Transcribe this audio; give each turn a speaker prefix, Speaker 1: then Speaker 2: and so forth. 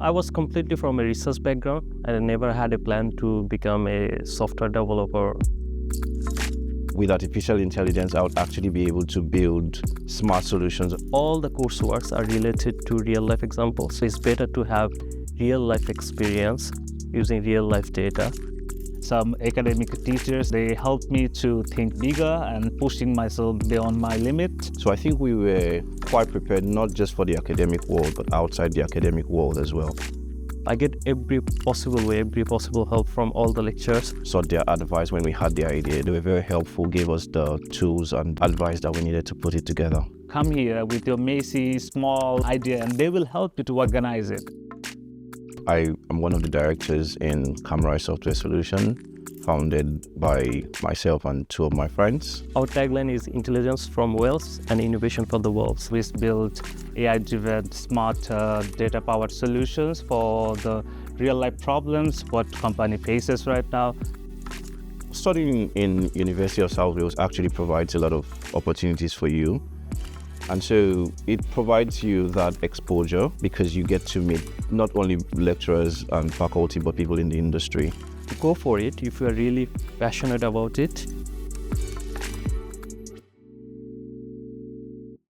Speaker 1: I was completely from a research background and I never had a plan to become a software developer.
Speaker 2: With artificial intelligence, I would actually be able to build smart solutions.
Speaker 1: All the courseworks are related to real-life examples, so it's better to have real-life experience using real-life data.
Speaker 3: Some academic teachers, they helped me to think bigger and pushing myself beyond my limit.
Speaker 2: So I think we were quite prepared, not just for the academic world, but outside the academic world as well.
Speaker 1: I get every possible help from all the lecturers.
Speaker 2: Sought their advice when we had the idea. They were very helpful, gave us the tools and advice that we needed to put it together.
Speaker 3: Come here with your messy, small idea and they will help you to organize it.
Speaker 2: I am one of the directors in Camera Software Solution, founded by myself and two of my friends.
Speaker 1: Our tagline is intelligence from wealth and innovation for the world.
Speaker 3: We built AI-driven, smart, data-powered solutions for the real-life problems what company faces right now.
Speaker 2: Studying in University of South Wales actually provides a lot of opportunities for you. And so it provides you that exposure because you get to meet not only lecturers and faculty, but people in the industry.
Speaker 1: Go for it if you are really passionate about it.